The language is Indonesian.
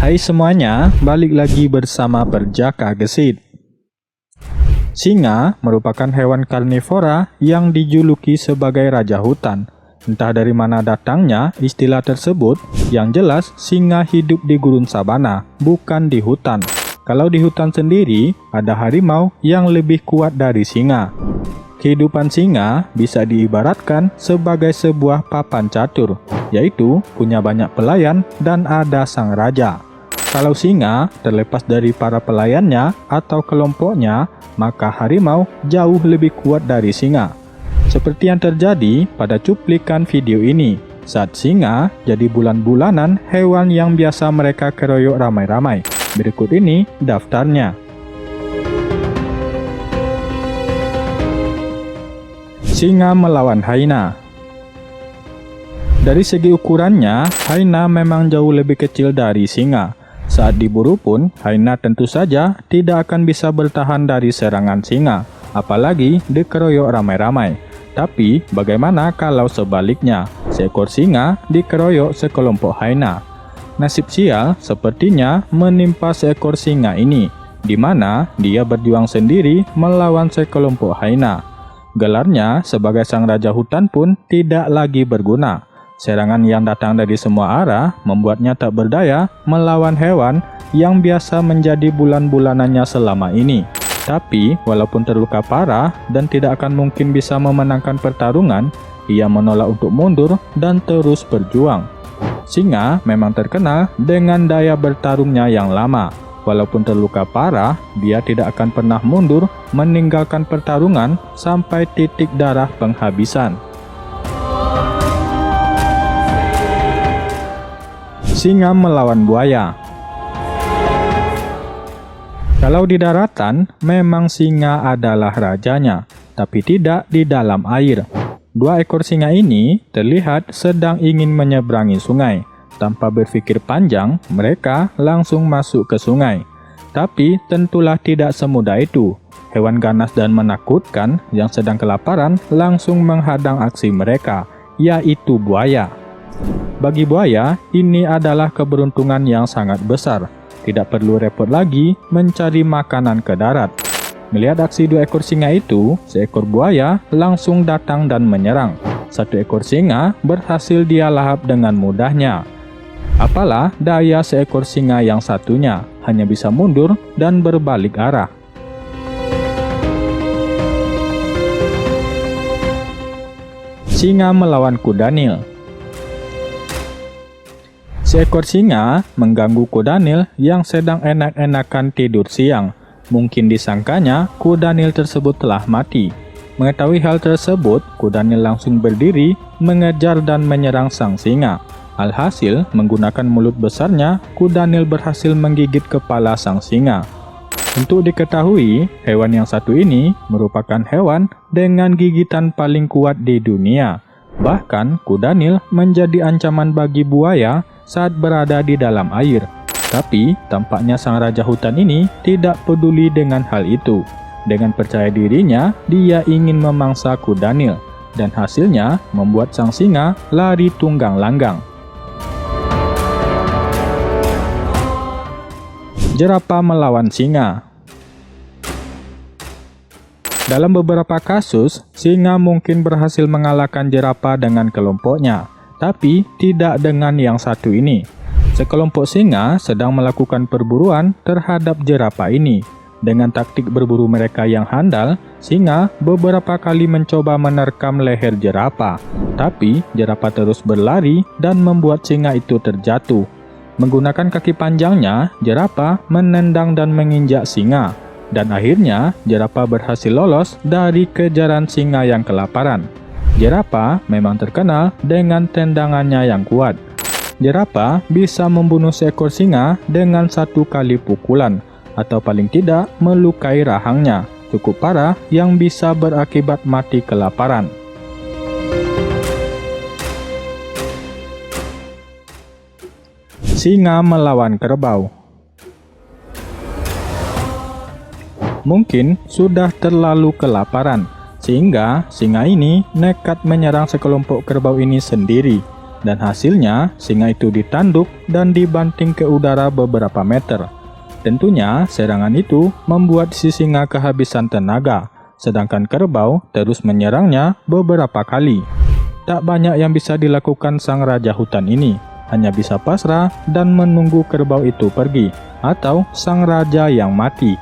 Hai semuanya, balik lagi bersama Perjaka Gesit. Singa merupakan hewan karnivora yang dijuluki sebagai raja hutan. Entah dari mana datangnya istilah tersebut, yang jelas singa hidup di gurun sabana, bukan di hutan. Kalau di hutan sendiri, ada harimau yang lebih kuat dari singa. Kehidupan singa bisa diibaratkan sebagai sebuah papan catur, yaitu punya banyak pelayan dan ada sang raja. Kalau singa terlepas dari para pelayannya atau kelompoknya, maka harimau jauh lebih kuat dari singa. Seperti yang terjadi pada cuplikan video ini, saat singa jadi bulan-bulanan hewan yang biasa mereka keroyok ramai-ramai. Berikut ini daftarnya. Singa melawan hyena. Dari segi ukurannya, hyena memang jauh lebih kecil dari singa. Saat diburu pun, hyena tentu saja tidak akan bisa bertahan dari serangan singa, apalagi dikeroyok ramai-ramai. Tapi, bagaimana kalau sebaliknya, seekor singa dikeroyok sekelompok hyena? Nasib sial sepertinya menimpa seekor singa ini, di mana dia berjuang sendiri melawan sekelompok hyena. Gelarnya sebagai sang raja hutan pun tidak lagi berguna. Serangan yang datang dari semua arah membuatnya tak berdaya melawan hewan yang biasa menjadi bulan-bulanannya selama ini. Tapi, walaupun terluka parah dan tidak akan mungkin bisa memenangkan pertarungan, ia menolak untuk mundur dan terus berjuang. Singa memang terkenal dengan daya bertarungnya yang lama. Walaupun terluka parah, dia tidak akan pernah mundur meninggalkan pertarungan sampai titik darah penghabisan. Singa melawan buaya. Kalau di daratan, memang singa adalah rajanya, tapi tidak di dalam air. Dua ekor singa ini terlihat sedang ingin menyeberangi sungai. Tanpa berpikir panjang, mereka langsung masuk ke sungai. Tapi tentulah tidak semudah itu. Hewan ganas dan menakutkan yang sedang kelaparan langsung menghadang aksi mereka, yaitu buaya. Bagi buaya, ini adalah keberuntungan yang sangat besar. Tidak perlu repot lagi mencari makanan ke darat. Melihat aksi dua ekor singa itu, seekor buaya langsung datang dan menyerang. Satu ekor singa berhasil dia lahap dengan mudahnya. Apalah daya seekor singa yang satunya, hanya bisa mundur dan berbalik arah. Singa melawan kuda Nil. Seekor singa mengganggu kuda Nil yang sedang enak-enakan tidur siang. Mungkin disangkanya kuda Nil tersebut telah mati. Mengetahui hal tersebut, kuda Nil langsung berdiri, mengejar dan menyerang sang singa. Alhasil, menggunakan mulut besarnya, kuda Nil berhasil menggigit kepala sang singa. Untuk diketahui, hewan yang satu ini merupakan hewan dengan gigitan paling kuat di dunia. Bahkan, kuda Nil menjadi ancaman bagi buaya saat berada di dalam air. Tapi, tampaknya sang raja hutan ini tidak peduli dengan hal itu. Dengan percaya dirinya, dia ingin memangsa kuda Nil. Dan hasilnya membuat sang singa lari tunggang langgang. Jerapah melawan singa. Dalam beberapa kasus, singa mungkin berhasil mengalahkan jerapah dengan kelompoknya. Tapi tidak dengan yang satu ini. Sekelompok singa sedang melakukan perburuan terhadap jerapah ini. Dengan taktik berburu mereka yang handal, singa beberapa kali mencoba menerkam leher jerapah. Tapi jerapah terus berlari dan membuat singa itu terjatuh. Menggunakan kaki panjangnya, jerapah menendang dan menginjak singa. Dan akhirnya, jerapah berhasil lolos dari kejaran singa yang kelaparan. Jerapah memang terkenal dengan tendangannya yang kuat. Jerapah bisa membunuh seekor singa dengan satu kali pukulan, atau paling tidak melukai rahangnya, cukup parah yang bisa berakibat mati kelaparan. Singa melawan kerbau. Mungkin sudah terlalu kelaparan, sehingga singa ini nekat menyerang sekelompok kerbau ini sendiri. Dan hasilnya, singa itu ditanduk dan dibanting ke udara beberapa meter. Tentunya, serangan itu membuat si singa kehabisan tenaga, sedangkan kerbau terus menyerangnya beberapa kali. Tak banyak yang bisa dilakukan sang raja hutan ini, hanya bisa pasrah dan menunggu kerbau itu pergi, atau sang raja yang mati.